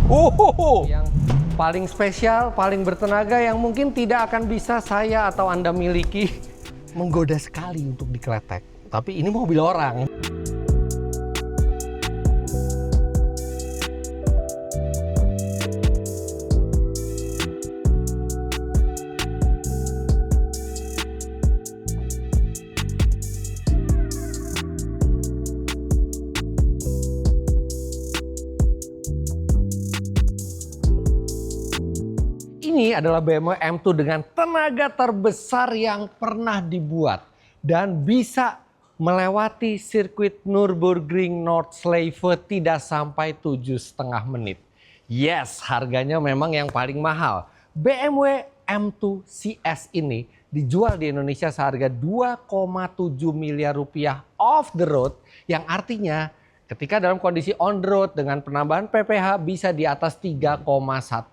Yang paling spesial, paling bertenaga yang mungkin tidak akan bisa saya atau Anda miliki. Menggoda sekali untuk dikletek. Tapi ini mobil orang. Ini adalah BMW M2 dengan tenaga terbesar yang pernah dibuat dan bisa melewati sirkuit Nürburgring Nordschleife tidak sampai 7,5 menit. Yes, harganya memang yang paling mahal. BMW M2 CS ini dijual di Indonesia seharga 2,7 miliar rupiah off the road, yang artinya ketika dalam kondisi on the road dengan penambahan PPh bisa di atas 3,1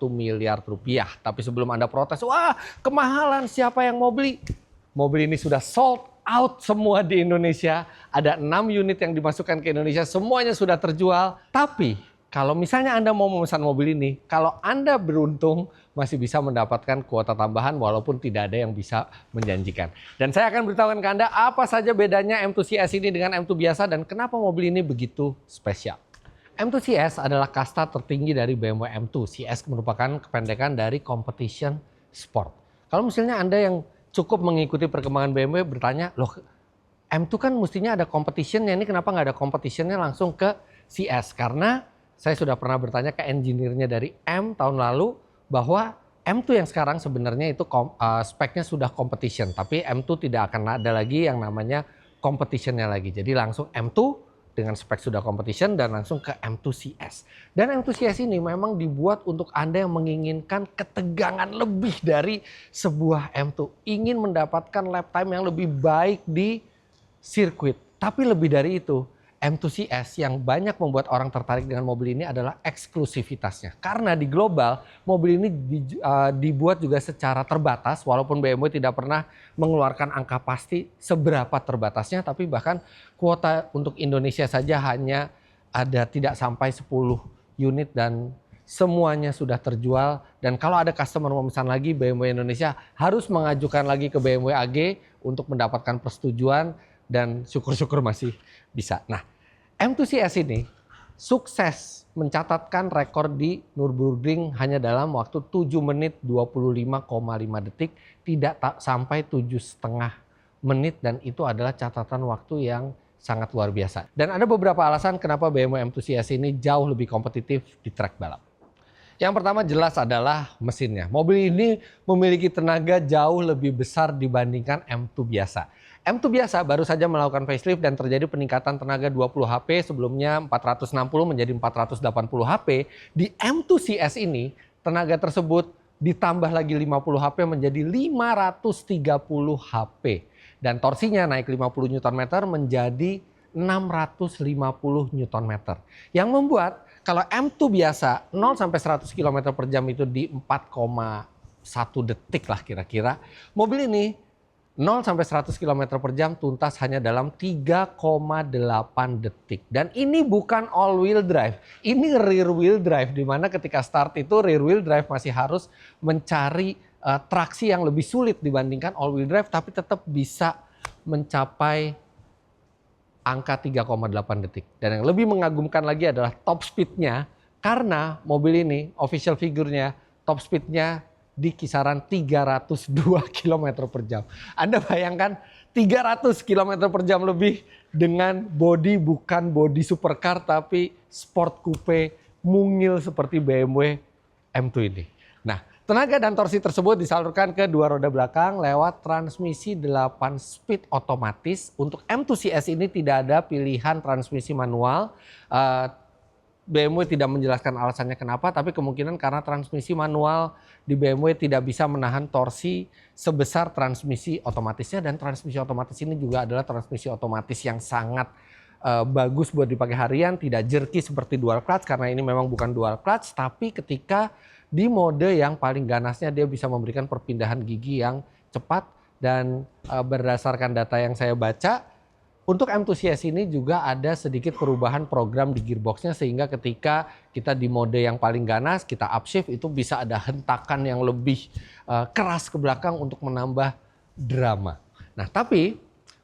miliar rupiah. Tapi sebelum Anda protes, wah kemahalan, siapa yang mau beli? Mobil ini sudah sold out semua di Indonesia. Ada 6 unit yang dimasukkan ke Indonesia, semuanya sudah terjual. Tapi kalau misalnya Anda mau memesan mobil ini, kalau Anda beruntung masih bisa mendapatkan kuota tambahan walaupun tidak ada yang bisa menjanjikan. Dan saya akan beritahukan ke Anda apa saja bedanya M2 CS ini dengan M2 biasa dan kenapa mobil ini begitu spesial. M2 CS adalah kasta tertinggi dari BMW M2. CS merupakan kependekan dari Competition Sport. Kalau misalnya Anda yang cukup mengikuti perkembangan BMW bertanya, loh M2 kan mestinya ada competitionnya, ini kenapa nggak ada competitionnya langsung ke CS? Karena saya sudah pernah bertanya ke engineer-nya dari M tahun lalu bahwa M2 yang sekarang sebenarnya itu speknya sudah competition, tapi M2 tidak akan ada lagi yang namanya competitionnya lagi. Jadi langsung M2 dengan spek sudah competition dan langsung ke M2 CS. Dan M2 CS ini memang dibuat untuk Anda yang menginginkan ketegangan lebih dari sebuah M2. Ingin mendapatkan lap time yang lebih baik di sirkuit. Tapi lebih dari itu, M2 CS yang banyak membuat orang tertarik dengan mobil ini adalah eksklusivitasnya. Karena di global, mobil ini dibuat juga secara terbatas, walaupun BMW tidak pernah mengeluarkan angka pasti seberapa terbatasnya, tapi bahkan kuota untuk Indonesia saja hanya ada tidak sampai 10 unit dan semuanya sudah terjual. Dan kalau ada customer memesan lagi, BMW Indonesia harus mengajukan lagi ke BMW AG untuk mendapatkan persetujuan. Dan syukur-syukur masih bisa. Nah, M2 CS ini sukses mencatatkan rekor di Nürburgring hanya dalam waktu 7 menit 25,5 detik, tidak sampai 7,5 menit, dan itu adalah catatan waktu yang sangat luar biasa. Dan ada beberapa alasan kenapa BMW M2 CS ini jauh lebih kompetitif di track balap. Yang pertama jelas adalah mesinnya. Mobil ini memiliki tenaga jauh lebih besar dibandingkan M2 biasa. M2 biasa baru saja melakukan facelift dan terjadi peningkatan tenaga 20 HP, sebelumnya 460 menjadi 480 HP. Di M2 CS ini tenaga tersebut ditambah lagi 50 HP menjadi 530 HP. Dan torsinya naik 50 Nm menjadi 650 Nm. Yang membuat kalau M2 biasa 0 sampai 100 km per jam itu di 4,1 detik lah kira-kira. Mobil ini 0 sampai 100 km per jam tuntas hanya dalam 3,8 detik. Dan ini bukan all wheel drive, ini rear wheel drive, di mana ketika start itu rear wheel drive masih harus mencari traksi yang lebih sulit dibandingkan all wheel drive, tapi tetap bisa mencapai angka 3,8 detik. Dan yang lebih mengagumkan lagi adalah top speednya, karena mobil ini official figurnya top speednya di kisaran 302 km per jam. Anda bayangkan 300 km per jam lebih dengan bodi bukan bodi supercar tapi sport coupe mungil seperti BMW M2 ini. Nah, tenaga dan torsi tersebut disalurkan ke dua roda belakang lewat transmisi 8 speed otomatis. Untuk M2 CS ini tidak ada pilihan transmisi manual. BMW tidak menjelaskan alasannya kenapa, tapi kemungkinan karena transmisi manual di BMW tidak bisa menahan torsi sebesar transmisi otomatisnya, dan transmisi otomatis ini juga adalah transmisi otomatis yang sangat bagus buat dipakai harian, tidak jerky seperti dual clutch karena ini memang bukan dual clutch, tapi ketika di mode yang paling ganasnya dia bisa memberikan perpindahan gigi yang cepat. Dan berdasarkan data yang saya baca, Untuk M2 CS ini juga ada sedikit perubahan program di gearboxnya sehingga ketika kita di mode yang paling ganas, kita upshift itu bisa ada hentakan yang lebih keras ke belakang untuk menambah drama. Nah, tapi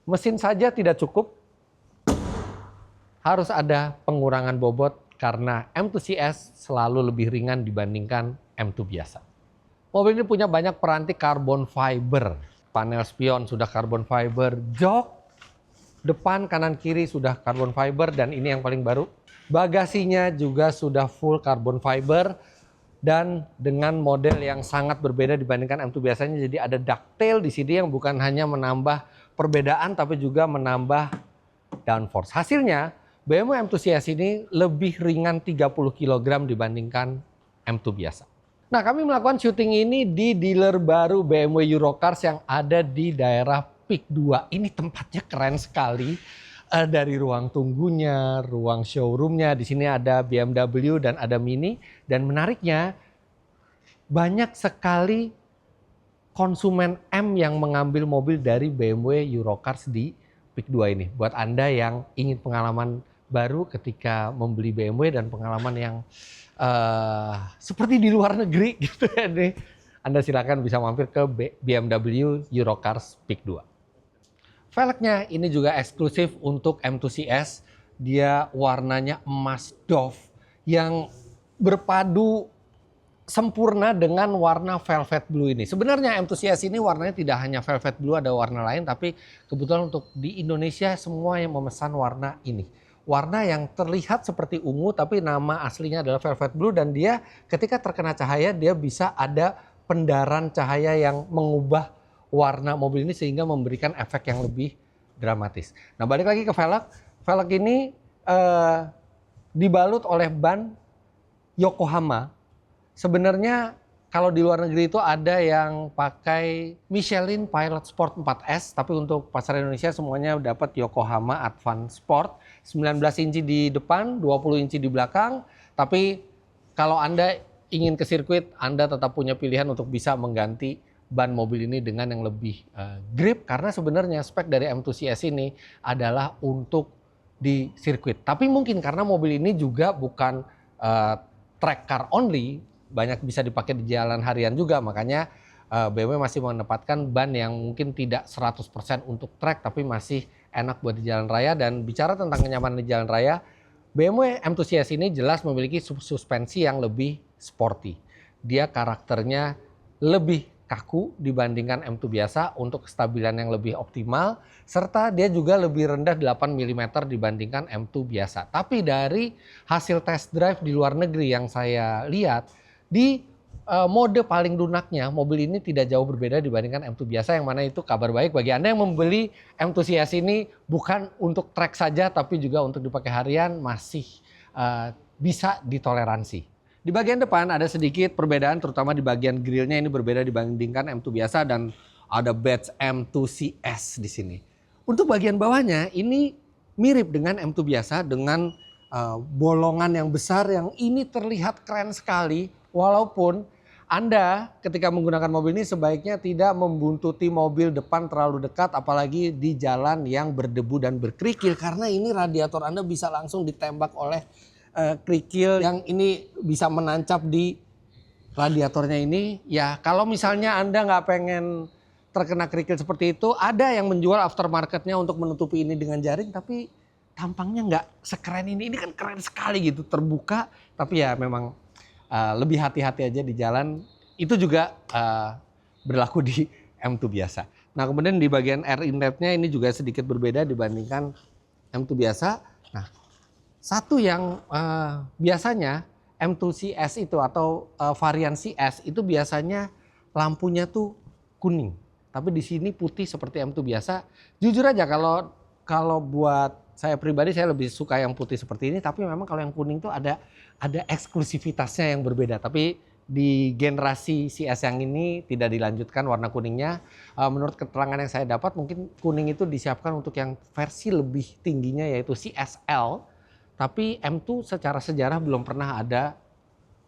mesin saja tidak cukup, harus ada pengurangan bobot karena M2 CS selalu lebih ringan dibandingkan M2 biasa. Mobil ini punya banyak peranti karbon fiber, panel spion sudah karbon fiber, jok depan, kanan, kiri sudah carbon fiber, dan ini yang paling baru. Bagasinya juga sudah full carbon fiber dan dengan model yang sangat berbeda dibandingkan M2 biasanya. Jadi ada ducktail di sini yang bukan hanya menambah perbedaan tapi juga menambah downforce. Hasilnya BMW M2 CS ini lebih ringan 30 kg dibandingkan M2 biasa. Nah, kami melakukan syuting ini di dealer baru BMW Eurocars yang ada di daerah Peak 2. Ini tempatnya keren sekali. Dari ruang tunggunya, ruang showroomnya, di sini ada BMW dan ada Mini. Dan menariknya banyak sekali konsumen M yang mengambil mobil dari BMW Eurocars di Peak 2 ini. Buat Anda yang ingin pengalaman baru ketika membeli BMW dan pengalaman yang seperti di luar negeri gitu ya nih, Anda silakan bisa mampir ke BMW Eurocars Peak 2. Velgnya ini juga eksklusif untuk M2 CS. Dia warnanya emas doff yang berpadu sempurna dengan warna velvet blue ini. Sebenarnya M2 CS ini warnanya tidak hanya velvet blue, ada warna lain, tapi kebetulan untuk di Indonesia semua yang memesan warna ini. Warna yang terlihat seperti ungu tapi nama aslinya adalah velvet blue, dan dia ketika terkena cahaya dia bisa ada pendaran cahaya yang mengubah warna mobil ini sehingga memberikan efek yang lebih dramatis. Nah, balik lagi ke velg. Velg ini dibalut oleh ban Yokohama. Sebenarnya kalau di luar negeri itu ada yang pakai Michelin Pilot Sport 4S, tapi untuk pasar Indonesia semuanya dapat Yokohama Advance Sport. 19 inci di depan, 20 inci di belakang. Tapi kalau Anda ingin ke sirkuit, Anda tetap punya pilihan untuk bisa mengganti ban mobil ini dengan yang lebih grip, karena sebenarnya spek dari M2 CS ini adalah untuk di sirkuit. Tapi mungkin karena mobil ini juga bukan track car only, banyak bisa dipakai di jalan harian juga, makanya BMW masih menempatkan ban yang mungkin tidak 100% untuk track tapi masih enak buat di jalan raya. Dan bicara tentang kenyamanan di jalan raya, BMW M2 CS ini jelas memiliki suspensi yang lebih sporty. Dia karakternya lebih kaku dibandingkan M2 biasa untuk kestabilan yang lebih optimal, serta dia juga lebih rendah 8 mm dibandingkan M2 biasa. Tapi dari hasil test drive di luar negeri yang saya lihat, di mode paling lunaknya mobil ini tidak jauh berbeda dibandingkan M2 biasa, yang mana itu kabar baik bagi Anda yang membeli M2 CS ini bukan untuk trek saja tapi juga untuk dipakai harian, masih bisa ditoleransi. Di bagian depan ada sedikit perbedaan, terutama di bagian grillnya ini berbeda dibandingkan M2 biasa dan ada badge M2 CS di sini. Untuk bagian bawahnya ini mirip dengan M2 biasa dengan bolongan yang besar yang ini terlihat keren sekali, walaupun Anda ketika menggunakan mobil ini sebaiknya tidak membuntuti mobil depan terlalu dekat, apalagi di jalan yang berdebu dan berkerikil, karena ini radiator Anda bisa langsung ditembak oleh kerikil yang ini bisa menancap di radiatornya ini. Ya, kalau misalnya Anda nggak pengen terkena kerikil seperti itu, ada yang menjual aftermarketnya untuk menutupi ini dengan jaring, tapi tampangnya nggak sekeren ini. Ini kan keren sekali gitu, terbuka, tapi ya memang lebih hati-hati aja di jalan. Itu juga berlaku di M2 biasa. Nah, kemudian di bagian air inletnya ini juga sedikit berbeda dibandingkan M2 biasa. Nah, satu yang biasanya M2 CS itu atau varian CS itu biasanya lampunya tuh kuning, tapi di sini putih seperti M2 biasa. Jujur aja kalau buat saya pribadi saya lebih suka yang putih seperti ini, tapi memang kalau yang kuning tuh ada eksklusivitasnya yang berbeda. Tapi di generasi CS yang ini tidak dilanjutkan warna kuningnya. Menurut keterangan yang saya dapat mungkin kuning itu disiapkan untuk yang versi lebih tingginya yaitu CSL. Tapi M2 secara sejarah belum pernah ada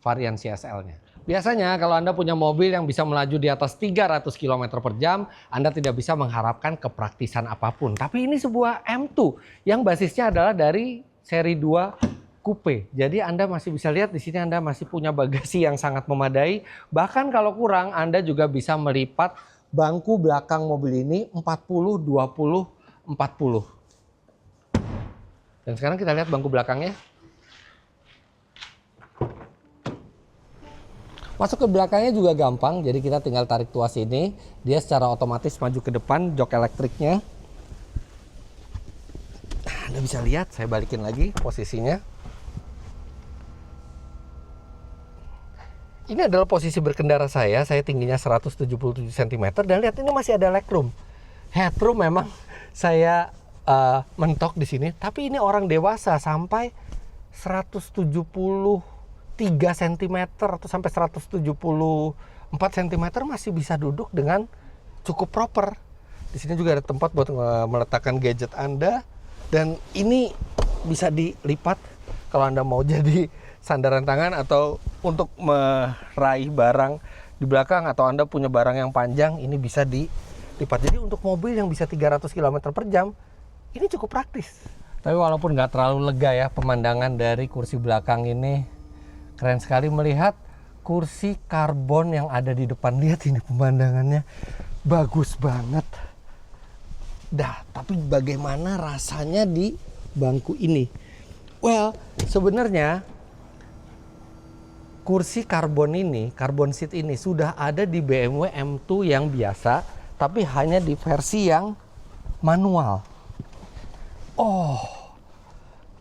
varian CSL-nya. Biasanya kalau Anda punya mobil yang bisa melaju di atas 300 km per jam, Anda tidak bisa mengharapkan kepraktisan apapun. Tapi ini sebuah M2 yang basisnya adalah dari seri 2 Coupe. Jadi Anda masih bisa lihat di sini Anda masih punya bagasi yang sangat memadai. Bahkan kalau kurang Anda juga bisa melipat bangku belakang mobil ini 40, 20, 40. Dan sekarang kita lihat bangku belakangnya. Masuk ke belakangnya juga gampang, jadi kita tinggal tarik tuas ini, dia secara otomatis maju ke depan, jok elektriknya. Anda bisa lihat, saya balikin lagi posisinya. Ini adalah posisi berkendara saya tingginya 177 cm, dan lihat ini masih ada legroom. Headroom memang saya mentok di sini, tapi ini orang dewasa sampai 173 cm atau sampai 174 cm masih bisa duduk dengan cukup proper. Di sini juga ada tempat buat meletakkan gadget Anda, dan ini bisa dilipat kalau Anda mau jadi sandaran tangan atau untuk meraih barang di belakang, atau Anda punya barang yang panjang, ini bisa dilipat. Jadi untuk mobil yang bisa 300 km per jam ini cukup praktis. Tapi walaupun nggak terlalu lega ya, pemandangan dari kursi belakang ini keren sekali. Melihat kursi karbon yang ada di depan, lihat ini pemandangannya bagus banget. Tapi bagaimana rasanya di bangku ini? Well, sebenarnya kursi karbon ini, carbon seat ini sudah ada di BMW M2 yang biasa, tapi hanya di versi yang manual. Oh,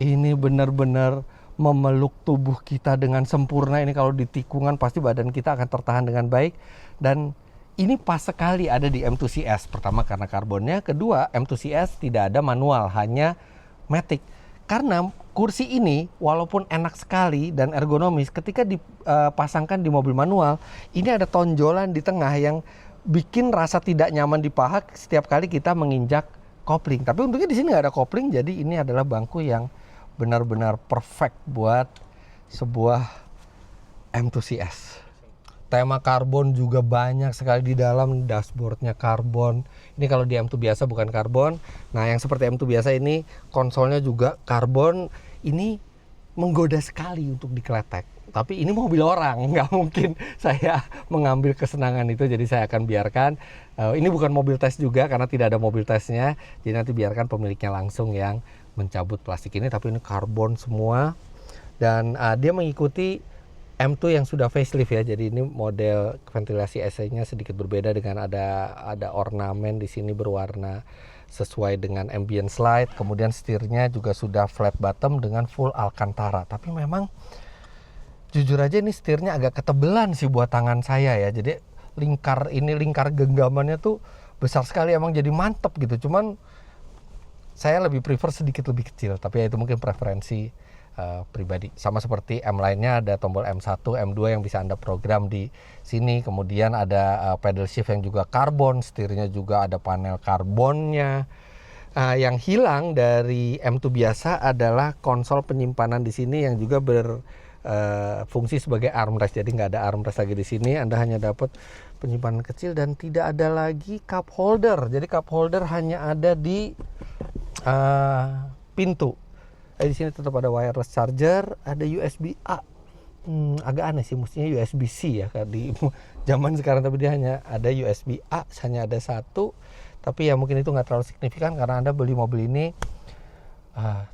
ini benar-benar memeluk tubuh kita dengan sempurna. Ini kalau di tikungan pasti badan kita akan tertahan dengan baik. Dan ini pas sekali ada di M2 CS. Pertama karena karbonnya, kedua M2 CS tidak ada manual, hanya matic. Karena kursi ini walaupun enak sekali dan ergonomis, ketika dipasangkan di mobil manual, ini ada tonjolan di tengah yang bikin rasa tidak nyaman di paha setiap kali kita menginjak kopling. Tapi untungnya di sini nggak ada kopling, jadi ini adalah bangku yang benar-benar perfect buat sebuah M2 CS. Tema karbon juga banyak sekali di dalam, dashboardnya karbon. Ini kalau di M2 biasa bukan karbon. Nah, yang seperti M2 biasa ini konsolnya juga karbon. Ini menggoda sekali untuk dikletek. Tapi ini mobil orang, nggak mungkin saya mengambil kesenangan itu, jadi saya akan biarkan. Ini bukan mobil tes juga karena tidak ada mobil tesnya, jadi nanti biarkan pemiliknya langsung yang mencabut plastik ini. Tapi ini karbon semua, dan dia mengikuti M2 yang sudah facelift ya. Jadi ini model ventilasi AC-nya sedikit berbeda dengan ada ornamen di sini berwarna sesuai dengan ambient light. Kemudian setirnya juga sudah flat bottom dengan full Alcantara. Tapi memang jujur aja ini setirnya agak ketebelan sih buat tangan saya ya. Jadi lingkar genggamannya tuh besar sekali, emang jadi mantep gitu. Cuman saya lebih prefer sedikit lebih kecil, tapi ya itu mungkin preferensi pribadi. Sama seperti M lainnya, ada tombol M1, M2 yang bisa Anda program di sini. Kemudian ada pedal shift yang juga karbon, setirnya juga ada panel karbonnya. Yang hilang dari M2 biasa adalah konsol penyimpanan di sini yang juga fungsi sebagai armrest. Jadi nggak ada armrest lagi di sini, Anda hanya dapat penyimpanan kecil dan tidak ada lagi cup holder. Jadi cup holder hanya ada di pintu. Di sini tetap ada wireless charger, ada USB A. Agak aneh sih, mestinya USB C ya di zaman sekarang, tapi dia hanya ada USB A, hanya ada satu. Tapi ya mungkin itu nggak terlalu signifikan karena Anda beli mobil ini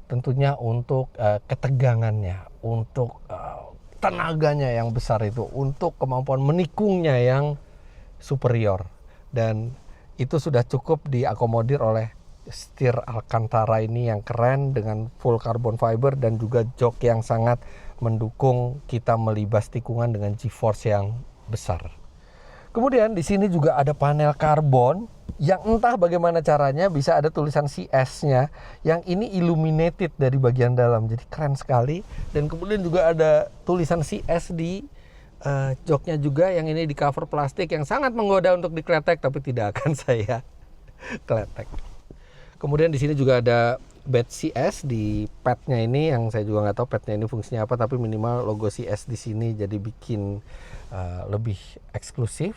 tentunya untuk ketegangannya, untuk tenaganya yang besar itu, untuk kemampuan menikungnya yang superior, dan itu sudah cukup diakomodir oleh setir Alcantara ini yang keren dengan full carbon fiber dan juga jok yang sangat mendukung kita melibas tikungan dengan G-force yang besar. Kemudian di sini juga ada panel karbon yang entah bagaimana caranya bisa ada tulisan CS-nya, yang ini illuminated dari bagian dalam, jadi keren sekali. Dan kemudian juga ada tulisan CS di joknya juga, yang ini di cover plastik yang sangat menggoda untuk dikletek, tapi tidak akan saya kletek. Kemudian di sini juga ada badge CS di padnya ini, yang saya juga nggak tahu padnya ini fungsinya apa, tapi minimal logo CS di sini jadi bikin lebih eksklusif.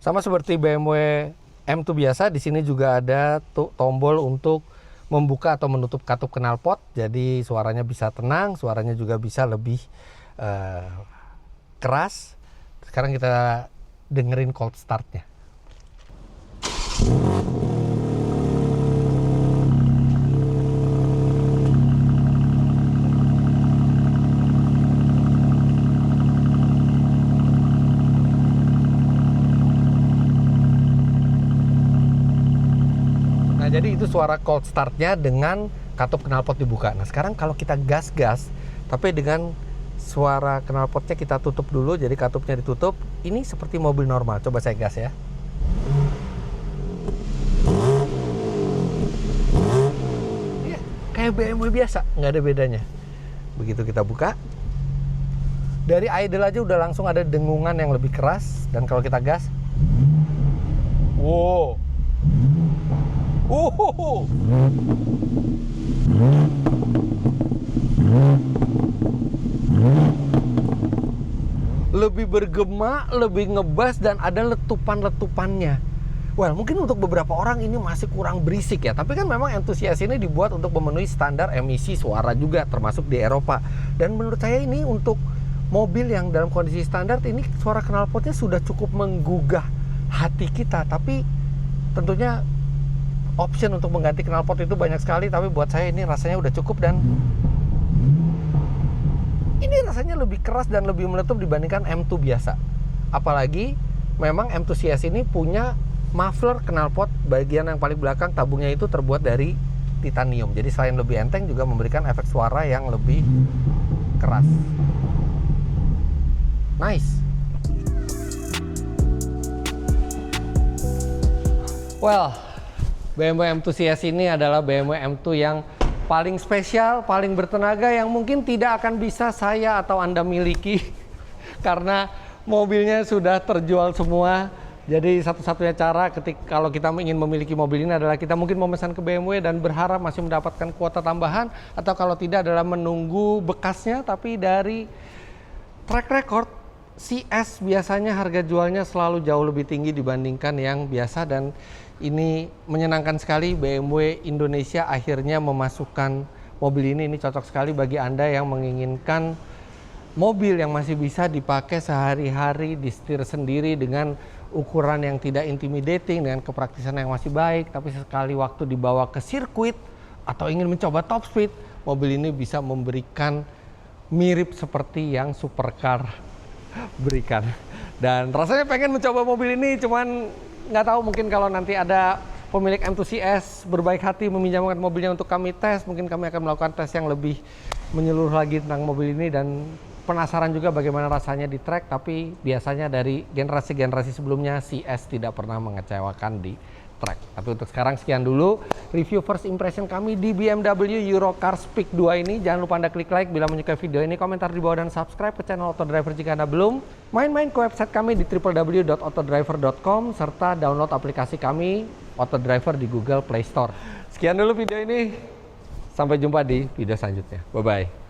Sama seperti BMW M2 biasa, di sini juga ada tombol untuk membuka atau menutup katup knalpot, jadi suaranya bisa tenang, suaranya juga bisa lebih keras. Sekarang kita dengerin cold startnya. Jadi itu suara cold startnya dengan katup knalpot dibuka. Nah sekarang kalau kita gas-gas, tapi dengan suara knalpotnya kita tutup dulu, jadi katupnya ditutup, ini seperti mobil normal. Coba saya gas ya. Iya, kayak BMW biasa, nggak ada bedanya. Begitu kita buka, dari idle aja udah langsung ada dengungan yang lebih keras. Dan kalau kita gas, wow, lebih bergema, lebih ngebas, dan ada letupan-letupannya. Well, mungkin untuk beberapa orang ini masih kurang berisik ya, tapi kan memang Enthusiast ini dibuat untuk memenuhi standar emisi suara juga, termasuk di Eropa. Dan menurut saya ini untuk mobil yang dalam kondisi standar ini suara knalpotnya sudah cukup menggugah hati kita. Tapi tentunya option untuk mengganti knalpot itu banyak sekali, tapi buat saya ini rasanya udah cukup. Dan ini rasanya lebih keras dan lebih meletup dibandingkan M2 biasa. Apalagi memang Enthusiast ini punya muffler knalpot bagian yang paling belakang, tabungnya itu terbuat dari titanium. Jadi selain lebih enteng juga memberikan efek suara yang lebih keras. Nice. Well, BMW Enthusiast ini adalah BMW M2 yang paling spesial, paling bertenaga, yang mungkin tidak akan bisa saya atau Anda miliki karena mobilnya sudah terjual semua. Jadi satu-satunya cara kalau kita ingin memiliki mobil ini adalah kita mungkin memesan ke BMW dan berharap masih mendapatkan kuota tambahan, atau kalau tidak adalah menunggu bekasnya. Tapi dari track record, CS biasanya harga jualnya selalu jauh lebih tinggi dibandingkan yang biasa. Dan ini menyenangkan sekali, BMW Indonesia akhirnya memasukkan mobil ini. Ini cocok sekali bagi Anda yang menginginkan mobil yang masih bisa dipakai sehari-hari, disetir sendiri dengan ukuran yang tidak intimidating, dengan kepraktisan yang masih baik, tapi sekali waktu dibawa ke sirkuit atau ingin mencoba top speed, mobil ini bisa memberikan mirip seperti yang supercar berikan. Dan rasanya pengen mencoba mobil ini, cuman nggak tahu, mungkin kalau nanti ada pemilik Enthusiast berbaik hati meminjamkan mobilnya untuk kami tes, mungkin kami akan melakukan tes yang lebih menyeluruh lagi tentang mobil ini. Dan penasaran juga bagaimana rasanya di track, tapi biasanya dari generasi-generasi sebelumnya CS tidak pernah mengecewakan di track. Tapi untuk sekarang sekian dulu review first impression kami di BMW Eurocar Speak 2 ini. Jangan lupa Anda klik like bila menyukai video ini, komentar di bawah, dan subscribe ke channel Autodriver jika Anda belum. Main-main ke website kami di www.autodriver.com serta download aplikasi kami Autodriver di Google Play Store. Sekian dulu video ini, sampai jumpa di video selanjutnya. Bye-bye.